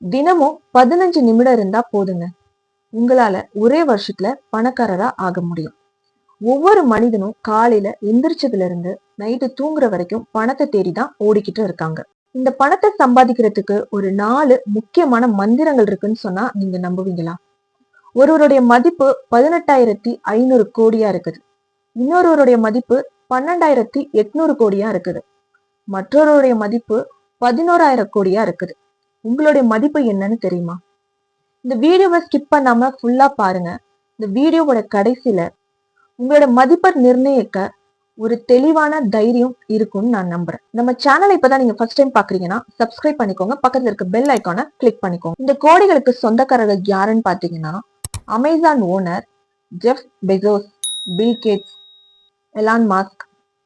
தினமும் 15 நிமிடம் இருந்தா போதுங்க. உங்களால ஒரே வருஷத்துல பணக்காரரா ஆக முடியும். ஒவ்வொரு மனிதனும் காலையில எந்திரிச்சதுல இருந்து நைட்டு தூங்குற வரைக்கும் பணத்தை தேடிதான் ஓடிக்கிட்டு இருக்காங்க. இந்த பணத்தை சம்பாதிக்கிறதுக்கு ஒரு 4 முக்கியமான மந்திரங்கள் இருக்குன்னு சொன்னா நீங்க நம்புவீங்களா? ஒருவருடைய மதிப்பு 18,500 கோடியா இருக்குது. இன்னொருவருடைய மதிப்பு 12,800 கோடியா இருக்குது. மற்றொருவருடைய மதிப்பு 11,000 கோடியா இருக்குது. உங்களுடைய மதிப்பு என்னன்னு தெரியுமா? இந்த வீடியோவை ஸ்கிப் பண்ணாம ஃபுல்லா பாருங்க. இந்த வீடியோவோட கடைசியில உங்களோட மதிப்பை நிர்ணயிக்க ஒரு தெளிவான தைரியம் இருக்கும்னு நான் நம்புறேன். நம்ம சேனலை இப்பதான் நீங்க ஃபர்ஸ்ட் டைம் பாக்குறீங்கன்னா சப்ஸ்கிரைப் பண்ணிக்கோங்க. பக்கத்துல இருக்க பெல் ஐக்கானை கிளிக் பண்ணிக்கோங்க. இந்த கோடிகளுக்கு சொந்தக்காரர்கள் யாருன்னு பாத்தீங்கன்னா Amazon owner Jeff Bezos, Bill Gates, Elon Musk,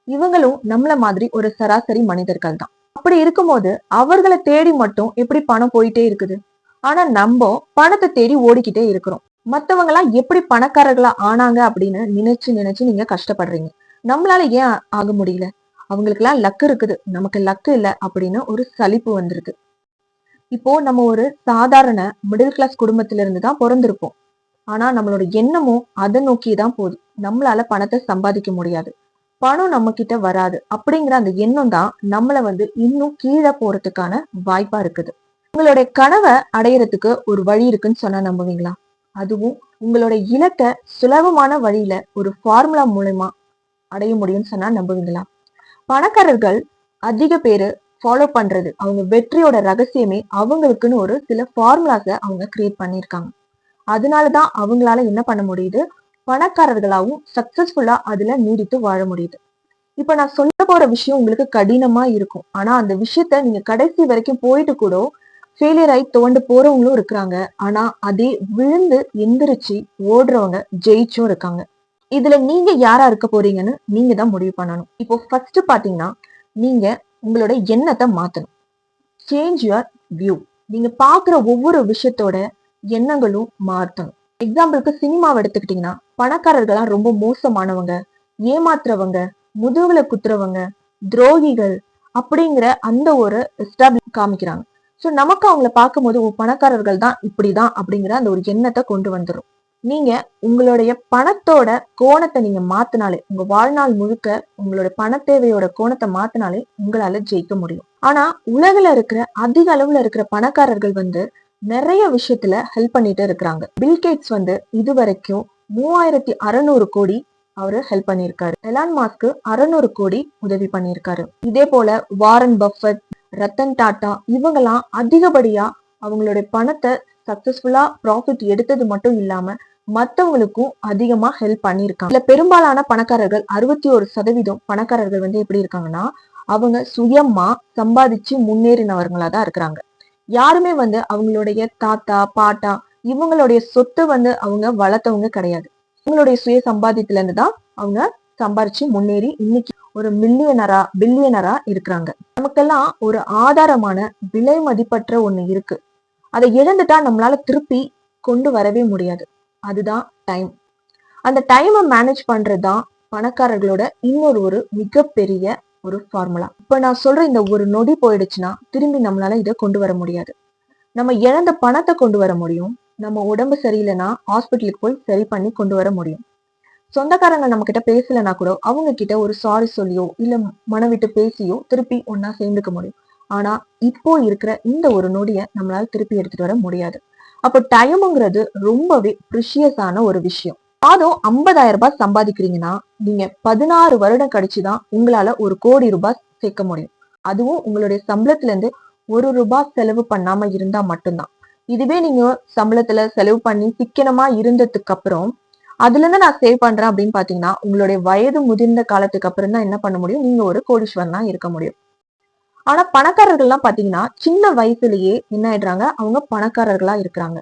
இவங்களும் நம்மள மாதிரி ஒரு சராசரி மனிதர்கள் தான். அப்படி இருக்கும்போது அவர்களை தேடி மட்டும் எப்படி பணம் போயிட்டே இருக்குது? ஆனா நம்ம பணத்தை தேடி ஓடிக்கிட்டே இருக்கிறோம். மத்தவங்க எல்லாம் எப்படி பணக்காரர்களா ஆனாங்க அப்படின்னு நினைச்சு நினைச்சு நீங்க கஷ்டப்படுறீங்க. நம்மளால ஏன் ஆக முடியல? அவங்களுக்கு எல்லாம் லக்கு இருக்குது, நமக்கு லக்கு இல்ல அப்படின்னு ஒரு சலிப்பு வந்திருக்கு. இப்போ நம்ம ஒரு சாதாரண மிடில் கிளாஸ் குடும்பத்தில இருந்து தான் பிறந்திருப்போம். ஆனா நம்மளோட எண்ணமும் அதை நோக்கிதான் போகுது. நம்மளால பணத்தை சம்பாதிக்க முடியாது, பணம் நம்ம கிட்ட வராது அப்படிங்கிற அந்த எண்ணம் தான் நம்மள இன்னும் கீழே போறதுக்கான வாய்ப்பா இருக்குது. உங்களுடைய கனவை அடையறதுக்கு ஒரு வழி இருக்குன்னு சொன்னா நம்புவீங்களா? அதுவும் உங்களோட இலக்க சுலபமான வழியில ஒரு ஃபார்முலா மூலமா அடைய முடியும்னு சொன்னா நம்புவீங்களா? பணக்காரர்கள் அதிக பேரு ஃபாலோ பண்றது, அவங்க வெற்றியோட ரகசியமே அவங்களுக்குன்னு ஒரு சில ஃபார்முலாஸ அவங்க கிரியேட் பண்ணிருக்காங்க. அதனாலதான் அவங்களால என்ன பண்ண முடியுது? பணக்காரர்களாவும் சக்சஸ்ஃபுல்லா அதுல நீடித்து வாழ முடியுது. இப்ப நான் சொல்ல போற விஷயம் உங்களுக்கு கடினமா இருக்கும். ஆனா அந்த விஷயத்த நீங்க கடைசி வரைக்கும் போயிட்டு கூட ஃபெயிலியர் ஆகி துவண்டு போறவங்களும் இருக்கிறாங்க. ஆனா அதே விழுந்து எந்திரிச்சு ஓடுறவங்க ஜெயிச்சும் இருக்காங்க. இதுல நீங்க யாரா இருக்க போறீங்கன்னு நீங்க தான் முடிவு பண்ணணும். இப்போ ஃபர்ஸ்ட் பாத்தீங்கன்னா, நீங்க உங்களோட எண்ணத்தை மாத்தணும். Change your view. நீங்க பாக்குற ஒவ்வொரு விஷயத்தோட எண்ணங்களும் மாத்தணும். எக்ஸாம்பிளுக்கு சினிமாவை எடுத்துக்கிட்டீங்கன்னா, பணக்காரர்களா ரொம்ப மோசமானவங்க, ஏமாத்துறவங்க, முதுகுல குத்துறவங்க, துரோகிகள் அப்படிங்கிற அந்த ஒரு எஸ்டாப்ளிஷ் காமிக்கிறாங்க. சோ நமக்கு அவங்கள பார்க்கும்போது பணக்காரர்கள் தான் இப்படிதான் அப்படிங்கிற அந்த ஒரு எண்ணத்தை கொண்டு வந்துடும். நீங்க உங்களுடைய பணத்தோட கோணத்தை நீங்க மாத்தினாலே, உங்க வாழ்நாள் முழுக்க உங்களோட பண தேவையோட கோணத்தை மாத்தினாலே உங்களால ஜெயிக்க முடியும். ஆனா உலகில இருக்கிற அதிக அளவுல இருக்கிற பணக்காரர்கள் நிறைய விஷயத்துல ஹெல்ப் பண்ணிட்டு இருக்கிறாங்க. பில்கேட்ஸ் இது வரைக்கும் 3600 கோடி அவரு ஹெல்ப் பண்ணியிருக்காரு. எலான் மாஸ்க் 600 கோடி உதவி பண்ணியிருக்காரு. இதே போல வாரன் பஃபட், ரத்தன் டாடா இவங்கெல்லாம் அதிகப்படியா அவங்களுடைய பணத்தை சக்சஸ்ஃபுல்லா ப்ராஃபிட் எடுத்தது மட்டும் இல்லாம மத்தவங்களுக்கும் அதிகமா ஹெல்ப் பண்ணியிருக்காங்க. இதுல பெரும்பாலான பணக்காரர்கள் 61% பணக்காரர்கள் எப்படி இருக்காங்கன்னா, அவங்க சுயமா சம்பாதிச்சு முன்னேறினவர்களா தான் இருக்கிறாங்க. யாருமே அவங்களுடைய தாத்தா பாட்டா இவங்களுடைய சொத்து அவங்க வளர்த்தவங்க கிடையாது. அவங்களுடைய சுய சம்பாதியத்துல இருந்து தான் அவங்க சம்பாரிச்சு முன்னேறி இன்னைக்கு ஒரு பில்லியனரா இருக்கிறாங்க. நமக்கெல்லாம் ஒரு ஆதாரமான விலை மதிப்பற்ற ஒண்ணு இருக்கு. அதை இழந்துட்டா நம்மளால திருப்பி கொண்டு வரவே முடியாது. அதுதான் டைம். அந்த டைமை மேனேஜ் பண்றதுதான் பணக்காரர்களோட இன்னொரு மிகப்பெரிய ஒரு ஃபார்முலா. இப்ப நான் சொல்ற இந்த ஒரு நொடி போயிடுச்சுன்னா திரும்பி நம்மளால இதை கொண்டு வர முடியாது. நம்ம இழந்த பணத்தை கொண்டு வர முடியும். நம்ம உடம்பு சரியில்லைன்னா ஹாஸ்பிட்டலுக்கு போய் சரி பண்ணி கொண்டு வர முடியும். சொந்தக்காரங்க நம்ம கிட்ட பேசலன்னா கூட அவங்க கிட்ட ஒரு சாரி சொல்லியோ இல்ல மனம் விட்டு பேசியோ திருப்பி ஒன்னா சேர்ந்துக்க முடியும். ஆனா இப்போ இருக்கிற இந்த ஒரு நொடியை நம்மளால திருப்பி எடுத்துட்டு வர முடியாது. அப்போ டைம்ங்கிறது ரொம்பவே ப்ரிஷியஸான ஒரு விஷயம். மாதம் 50,000 ரூபாய் சம்பாதிக்கிறீங்கன்னா நீங்க 16 வருடம் கழிச்சுதான் உங்களால 1 கோடி ரூபாய் சேர்க்க முடியும். அதுவும் உங்களுடைய சம்பளத்துல இருந்து 1 ரூபாய் செலவு பண்ணாம இருந்தா மட்டும்தான். இதுவே நீங்க சம்பளத்துல செலவு பண்ணி சிக்கனமா இருந்ததுக்கு அப்புறம் அதுல இருந்து நான் சேவ் பண்றேன் அப்படின்னு பாத்தீங்கன்னா உங்களுடைய வயது முதிர்ந்த காலத்துக்கு அப்புறம் தான் என்ன பண்ண முடியும்? நீங்க ஒரு கோடீஸ்வரனா இருக்க முடியும். ஆனா பணக்காரர்கள்லாம் பாத்தீங்கன்னா சின்ன வயசுலயே என்ன ஆயிடுறாங்க? அவங்க பணக்காரர்களா இருக்கிறாங்க.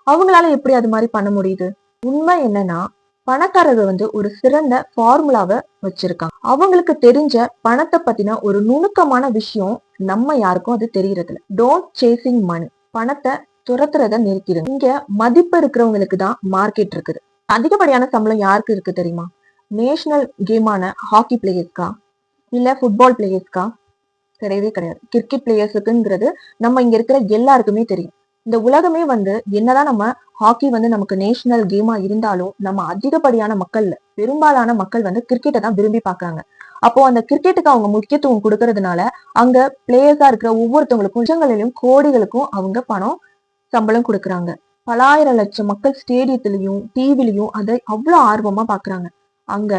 அவங்களால எப்படி அது மாதிரி பண்ண முடியுது? உண்மை என்னன்னா, பணக்காரர்கள் ஒரு சிறந்த ஃபார்முலாவை வச்சிருக்காங்க. அவங்களுக்கு தெரிஞ்ச பணத்தை பத்தின ஒரு நுணுக்கமான விஷயம் நம்ம யாருக்கும் அது தெரியறது இல்லை. டோன்ட் சேசிங் மணி. பணத்தை துரத்துறத நிறுத்திடுங்க. இங்க மதிப்பு இருக்கிறவங்களுக்கு தான் மார்க்கெட் இருக்குது. அதிகப்படியான சம்பளம் யாருக்கு இருக்கு தெரியுமா? நேஷனல் கேமான ஹாக்கி பிளேயர்ஸ்கா இல்ல ஃபுட்பால் பிளேயர்ஸ்கா கிடையவே கிடையாது. கிரிக்கெட் பிளேயர்ஸுக்குங்கிறது நம்ம இங்க இருக்கிற எல்லாருக்குமே தெரியும். இந்த உலகமே வந்து என்னதான் நம்ம ஹாக்கி வந்து நமக்கு நேஷனல் கேமா இருந்தாலும் நம்ம அதிகப்படியான மக்கள் பெரும்பாலான மக்கள் வந்து கிரிக்கெட்டை தான் விரும்பி பாக்குறாங்க. அப்போ அந்த கிரிக்கெட்டுக்கு அவங்க முக்கியத்துவம் கொடுக்கறதுனால அங்க பிளேயர்ஸா இருக்கிற ஒவ்வொருத்தவங்களுக்கும் லட்சங்களிலும் கோடிகளுக்கும் அவங்க பணம் சம்பளம் கொடுக்கறாங்க. பலாயிரம் லட்சம் மக்கள் ஸ்டேடியத்திலையும் டிவிலையும் அதை அவ்வளவு ஆர்வமா பாக்குறாங்க. அங்க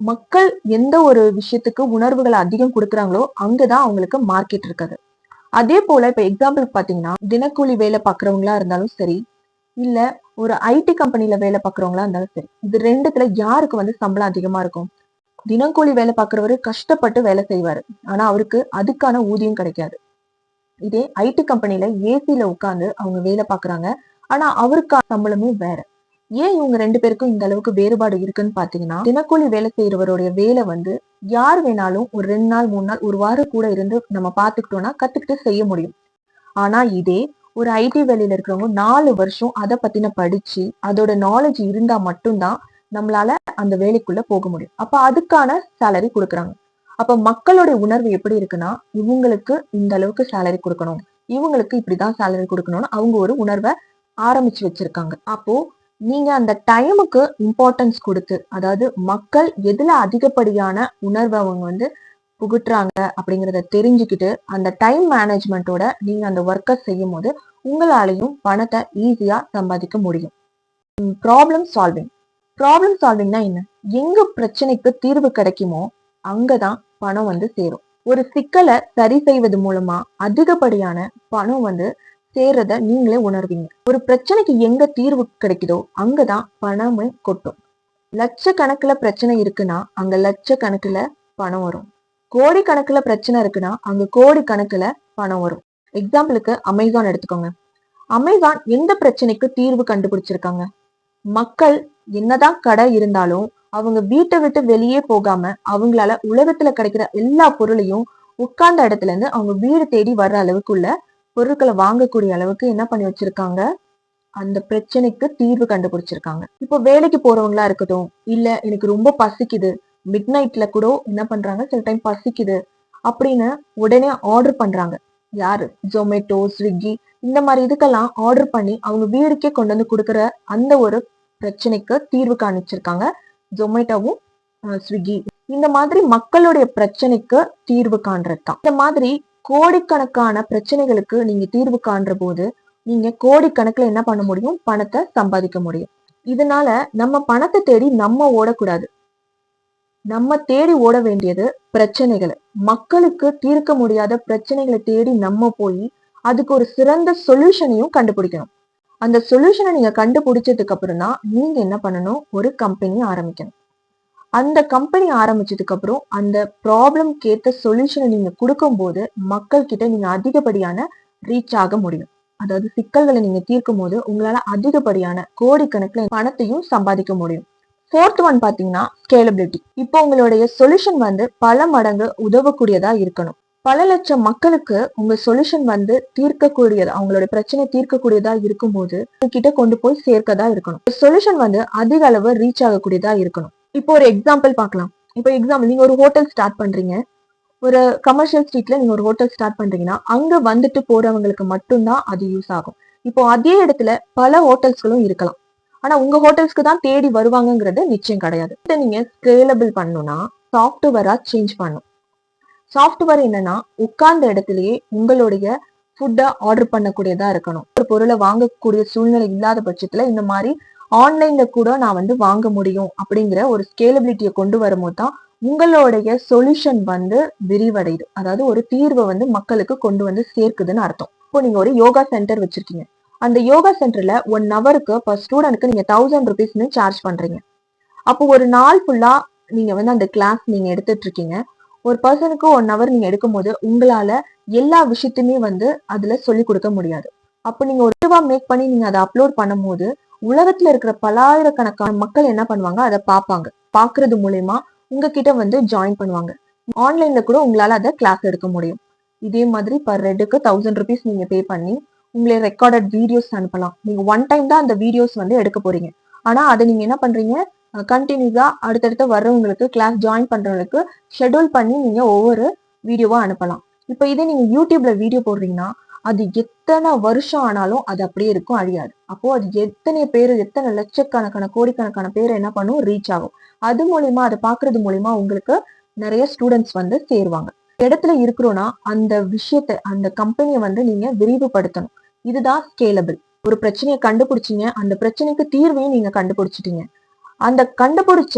மக்கள் எந்த ஒரு விஷயத்துக்கு உணர்வுகளை அதிகம் கொடுக்குறாங்களோ அங்கதான் அவங்களுக்கு மார்க்கெட் இருக்குது. அதே போல இப்ப எக்ஸாம்பிள் பாத்தீங்கன்னா தினக்கூலி வேலை பாக்குறவங்களா இருந்தாலும் சரி, இல்ல ஒரு ஐடி கம்பெனில வேலை பாக்குறவங்களா இருந்தாலும் சரி, இது ரெண்டுத்துல யாருக்கு வந்து சம்பளம் அதிகமா இருக்கும்? தினக்கூலி வேலை பாக்குறவரு கஷ்டப்பட்டு வேலை செய்வாரு, ஆனா அவருக்கு அதுக்கான ஊதியம் கிடைக்காது. இதே ஐடி கம்பெனில ஏசில உட்கார்ந்து அவங்க வேலை பாக்குறாங்க, ஆனா அவருக்கான சம்பளமும் வேற. ஏன் இவங்க ரெண்டு பேருக்கும் இந்த அளவுக்கு வேறுபாடு இருக்குன்னு பாத்தீங்கன்னா, தினக்கூலி வேலை செய்யறவருடைய வேலை வந்து யார் வேணாலும் ஒரு 2 நாள் 3 நாள் ஒரு வாரம் கூட இருந்து நம்ம பாத்துக்கிட்டோம்னா கத்துக்கிட்டு செய்ய முடியும். ஆனா இதே ஒரு ஐடி வேலையில இருக்கிறவங்க 4 வருஷம் அதை பத்தின படிச்சு அதோட நாலேஜ் இருந்தா மட்டும்தான் நம்மளால அந்த வேலைக்குள்ள போக முடியும். அப்ப அதுக்கான சேலரி கொடுக்குறாங்க. அப்ப மக்களுடைய உணர்வு எப்படி இருக்குன்னா, இவங்களுக்கு இந்த அளவுக்கு சேலரி கொடுக்கணும், இவங்களுக்கு இப்படிதான் சேலரி கொடுக்கணும்னு அவங்க ஒரு உணர்வை ஆரம்பிச்சு வச்சிருக்காங்க. அப்போ நீங்க அந்த டைமுக்கு இம்பார்ட்டன்ஸ் கொடுத்து, அதாவது மக்கள் எதுல அதிகப்படியான உணர்வை அவங்க வந்து புகுட்டுறாங்க அப்படிங்கறத தெரிஞ்சுக்கிட்டு அந்த டைம் மேனேஜ்மெண்டோட நீங்க அந்த ஒர்க்கை செய்யும் போது உங்களாலையும் பணத்தை ஈஸியா சம்பாதிக்க முடியும். Problem solving. ப்ராப்ளம் சால்விங்னா என்ன? எங்க பிரச்சனைக்கு தீர்வு கிடைக்குமோ அங்கதான் பணம் வந்து சேரும். ஒரு சிக்கலை சரி செய்வது மூலமா அதிகப்படியான பணம் வந்து சேர்றத நீங்களே உணர்வீங்க. ஒரு பிரச்சனைக்கு எங்க தீர்வு கிடைக்குதோ அங்கதான் பணமே கொட்டும். லட்சக்கணக்குல பிரச்சனை இருக்குன்னா அங்க லட்சக்கணக்குல பணம் வரும். கோடிக்கணக்குல பிரச்சனை இருக்குன்னா அங்க கோடிக்கணக்குல பணம் வரும். எக்ஸாம்பிளுக்கு அமேசான் எடுத்துக்கோங்க. அமேசான் எந்த பிரச்சனைக்கு தீர்வு கண்டுபிடிச்சிருக்காங்க? மக்கள் என்னதான் கடை இருந்தாலும் அவங்க வீட்டை விட்டு வெளியே போகாம அவங்களால உலகத்துல கிடைக்கிற எல்லா பொருளையும் உட்கார்ந்த இடத்துல இருந்து அவங்க வீடு தேடி வர்ற அளவுக்குள்ள பொருட்களை வாங்கக்கூடிய அளவுக்கு என்ன பண்ணி வச்சிருக்காங்க? அந்த பிரச்சனைக்கு தீர்வு கண்டுபிடிச்சிருக்காங்க. இப்போ வேலைக்கு போறவங்களா இருக்கட்டும், இல்ல எனக்கு ரொம்ப பசிக்குது, மிட் நைட்ல கூட என்ன பண்றாங்க, சில டைம் பசிக்குது அப்படின்னு உடனே ஆர்டர் பண்றாங்க. யாரு? ஜொமேட்டோ, ஸ்விக்கி இந்த மாதிரி இதுக்கெல்லாம் ஆர்டர் பண்ணி அவங்க வீடுக்கே கொண்டு வந்து கொடுக்குற அந்த ஒரு பிரச்சனைக்கு தீர்வு காணிச்சிருக்காங்க ஜொமேட்டோவும் ஸ்விக்கி. இந்த மாதிரி மக்களுடைய பிரச்சனைக்கு தீர்வு காண்றது தான். இந்த மாதிரி கோடிக்கணக்கான பிரச்சனைகளுக்கு நீங்க தீர்வு காண்ற போது நீங்க கோடிக்கணக்குல என்ன பண்ண முடியும்? பணத்தை சம்பாதிக்க முடியும். இதனால நம்ம பணத்தை தேடி நம்ம ஓடக்கூடாது. நம்ம தேடி ஓட வேண்டியது பிரச்சனைகளை. மக்களுக்கு தீர்க்க முடியாத பிரச்சனைகளை தேடி நம்ம போய் அதுக்கு ஒரு சிறந்த சொல்யூஷனையும் கண்டுபிடிக்கணும். அந்த சொல்யூஷனை நீங்க கண்டுபிடிச்சதுக்கு அப்புறம் தான் நீங்க என்ன பண்ணணும்? ஒரு கம்பெனி ஆரம்பிக்கணும். அந்த கம்பெனி ஆரம்பிச்சதுக்கு அப்புறம் அந்த ப்ராப்ளம் கேட்ட சொல்யூஷனை நீங்க கொடுக்கும் போது மக்கள் கிட்ட நீங்க அதிகப்படியான ரீச் ஆக முடியும். அதாவது சிக்கல்களை நீங்க தீர்க்கும் போது உங்களால அதிகப்படியான கோடிக்கணக்கில் பணத்தையும் சம்பாதிக்க முடியும். ஃபோர்த் ஒன் பாத்தீங்கன்னா ஸ்கேலபிலிட்டி. இப்போ உங்களுடைய சொல்யூஷன் வந்து பல மடங்கு உதவக்கூடியதா இருக்கணும். பல லட்சம் மக்களுக்கு உங்க சொல்யூஷன் வந்து தீர்க்கக்கூடியதா, அவங்களோட பிரச்சனை தீர்க்கக்கூடியதா இருக்கும்போது கிட்ட கொண்டு போய் சேர்க்கதா இருக்கணும். சொல்யூஷன் வந்து அதிக அளவு ரீச் ஆகக்கூடியதா இருக்கணும். இப்போ ஒரு எக்ஸாம்பிள் பார்க்கலாம். இப்போ எக்ஸாம்பிள், நீங்க ஒரு ஹோட்டல் ஸ்டார்ட் பண்றீங்க. ஒரு கமர்ஷியல் ஸ்ட்ரீட்ல நீங்க ஒரு ஹோட்டல் ஸ்டார்ட் பண்றீங்கன்னா அங்க வந்துட்டு போறவங்களுக்கு மட்டும்தான் அது யூஸ் ஆகும். இப்போ அதே இடத்துல பல ஹோட்டல்ஸ்களும் இருக்கலாம். ஆனா உங்க ஹோட்டல்ஸ்க்கு தான் தேடி வருவாங்கங்கிறது நிச்சயம் கிடையாது. இதை நீங்க ஸ்கேலபிள் பண்ணணும்னா சாஃப்ட்வேரா சேஞ்ச் பண்ணும். சாஃப்ட்வேர் என்னன்னா உட்கார்ந்த இடத்துலயே உங்களுடைய ஃபுட்டை ஆர்டர் பண்ணக்கூடியதா இருக்கணும். ஒரு பொருளை வாங்கக்கூடிய சூழ்நிலை இல்லாத பட்சத்துல இந்த மாதிரி ஆன்லைன்ல கூட நான் வந்து வாங்க முடியும் அப்படிங்கிற ஒரு ஸ்கேலபிலிட்டியை கொண்டு வரும்போது தான் உங்களுடைய சொல்யூஷன் வந்து விரிவடையுது. அதாவது ஒரு தீர்வை வந்து மக்களுக்கு கொண்டு வந்து சேர்க்குதுன்னு அர்த்தம். இப்போ நீங்க ஒரு யோகா சென்டர் வச்சிருக்கீங்க. அந்த யோகா சென்டர்ல 1 ஹவருக்கு பர் ஸ்டூடெண்ட்க்கு நீங்க 1000 ருபீஸ்னு சார்ஜ் பண்றீங்க. அப்போ ஒரு நாள் ஃபுல்லா நீங்க வந்து அந்த கிளாஸ் நீங்க எடுத்துட்டு இருக்கீங்க. ஒரு பர்சனுக்கு 1 ஹவர் நீங்க எடுக்கும் போது உங்களால எல்லா விஷயத்தையுமே வந்து அதுல சொல்லி கொடுக்க முடியாது. அப்ப நீங்க ஒரு வீடியோவா மேக் பண்ணி நீங்க அதை அப்லோட் பண்ணும் போது உலகத்துல இருக்கிற பலாயிரக்கணக்கான மக்கள் என்ன பண்ணுவாங்க? அதை பார்ப்பாங்க. பாக்குறது மூலயமா உங்ககிட்ட வந்து ஜாயின் பண்ணுவாங்க. ஆன்லைன்ல கூட உங்களால அதை கிளாஸ் எடுக்க முடியும். இதே மாதிரி பர் ஹெட்டுக்கு 1000 ருபீஸ் நீங்க பே பண்ணி உங்களை ரெக்கார்டட் வீடியோஸ் அனுப்பலாம். நீங்க ஒன் டைம் தான் அந்த வீடியோஸ் வந்து எடுக்க போறீங்க. ஆனா அதை நீங்க என்ன பண்றீங்க? கண்டினியூஸா அடுத்தடுத்து வர்றவங்களுக்கு கிளாஸ் ஜாயின் பண்றவங்களுக்கு ஷெட்யூல் பண்ணி நீங்க ஒவ்வொரு வீடியோவா அனுப்பலாம். இப்ப இதே நீங்க யூடியூப்ல வீடியோ போடுறீங்கன்னா அது எத்தனை வருஷம் ஆனாலும் அது அப்படியே இருக்கும், அழியாது. அப்போ அது எத்தனை பேரு, எத்தனை லட்சக்கணக்கான கோடிக்கணக்கான பேர் என்ன பண்ணும், ரீச் ஆகும். அது மூலியமா அதை பாக்குறது மூலியமா உங்களுக்கு நிறைய ஸ்டூடெண்ட்ஸ் வந்து சேருவாங்க. இடத்துல இருக்கிறோம்னா அந்த விஷயத்த, அந்த கம்பெனியை வந்து நீங்க விரிவுபடுத்தணும். இதுதான் ஸ்கேலபிள். ஒரு பிரச்சனையை கண்டுபிடிச்சீங்க, அந்த பிரச்சனைக்கு தீர்வையும் நீங்க கண்டுபிடிச்சிட்டீங்க. அந்த கண்டுபிடிச்ச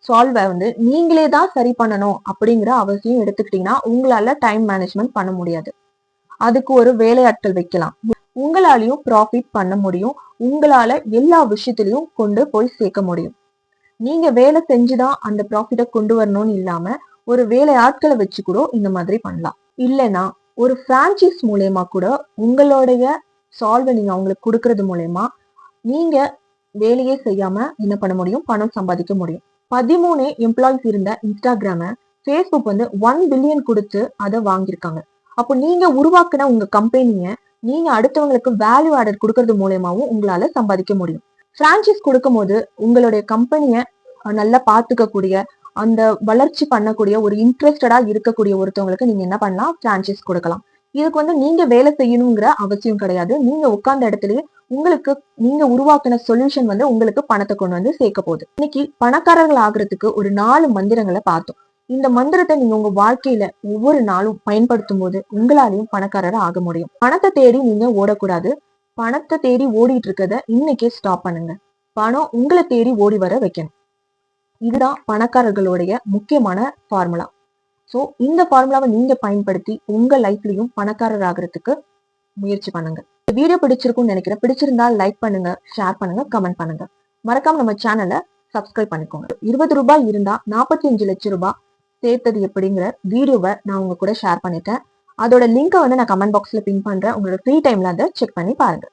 சால்வை வந்து நீங்களே தான் சரி பண்ணணும் அப்படிங்கிற அவசியம் எடுத்துக்கிட்டீங்கன்னா உங்களால டைம் மேனேஜ்மெண்ட் பண்ண முடியாது. அதுக்கு ஒரு வேலையாட்கள் வைக்கலாம். உங்களாலையும் ப்ராஃபிட் பண்ண முடியும். உங்களால எல்லா விஷயத்திலையும் கொண்டு போய் சேர்க்க முடியும். நீங்க வேலை செஞ்சுதான் அந்த ப்ராஃபிட்டை கொண்டு வரணும்னு இல்லாம ஒரு வேலை ஆட்களை வச்சு கூட இந்த மாதிரி பண்ணலாம். இல்லைன்னா ஒரு பிரான்சைஸ் மூலயமா கூட உங்களுடைய சால்வை நீங்க அவங்களுக்கு கொடுக்கறது மூலயமா நீங்க வேலையே செய்யாம என்ன பண்ண முடியும், பணம் சம்பாதிக்க முடியும். 13 எம்ப்ளாயிஸ் இருந்த இன்ஸ்டாகிராம ஃபேஸ்புக் வந்து 1 பில்லியன் கொடுத்து அதை வாங்கியிருக்காங்க. அப்போ நீங்க உருவாக்குன உங்க கம்பெனிய நீங்க அடுத்தவங்களுக்கு வேல்யூ ஆடட் கொடுக்கறது மூலயமாவும் உங்களால சம்பாதிக்க முடியும். பிரான்சைஸ் கொடுக்கும் போது உங்களுடைய கம்பெனிய நல்லா பாத்துக்கக்கூடிய, அந்த வளர்ச்சி பண்ணக்கூடிய, ஒரு இன்ட்ரெஸ்டடா இருக்கக்கூடிய ஒருத்தவங்களுக்கு நீங்க என்ன பண்ணலாம், பிரான்சைஸ் கொடுக்கலாம். இதுக்கு வந்து நீங்க வேலை செய்யணுங்கிற அவசியம் கிடையாது. நீங்க உட்கார்ந்த இடத்துலயே உங்களுக்கு நீங்க உருவாக்கின சொல்யூஷன் வந்து உங்களுக்கு பணத்தை கொண்டு வந்து சேர்க்க போகுது. இன்னைக்கு பணக்காரர்கள் ஆகுறதுக்கு ஒரு 4 மந்திரங்களை பார்த்தோம். இந்த மந்திரத்தை நீங்க உங்க வாழ்க்கையில ஒவ்வொரு நாளும் பயன்படுத்தும் போது உங்களாலையும் பணக்காரரா ஆக முடியும். பணத்தை தேடி நீங்க ஓடக்கூடாது. பணத்தை தேடி ஓடிட்டு இருக்கத இன்னைக்கே ஸ்டாப் பண்ணுங்க. பணம் உங்களை தேடி ஓடி வர வைக்கணும். இதுதான் பணக்காரர்களுடைய முக்கியமான ஃபார்முலா. சோ இந்த ஃபார்முலாவை நீங்க பயன்படுத்தி உங்க லைஃப்லயும் பணக்காரர் ஆகிறதுக்கு முயற்சி பண்ணுங்க. இந்த வீடியோ பிடிச்சிருக்கும்னு நினைக்கிறேன். பிடிச்சிருந்தா லைக் பண்ணுங்க, ஷேர் பண்ணுங்க, கமெண்ட் பண்ணுங்க. மறக்காம நம்ம சேனலை சப்ஸ்கிரைப் பண்ணிக்கோங்க. 20 ரூபாய் இருந்தா 45 லட்சம் ரூபாய் சேர்த்தது எப்படிங்கிற வீடியோவை நான் உங்க கூட ஷேர் பண்ணிட்டேன். அதோட லிங்கை வந்து நான் கமெண்ட் பாக்ஸ்ல பின் பண்றேன். உங்களோட ஃப்ரீ டைம்ல அதை செக் பண்ணி பாருங்க.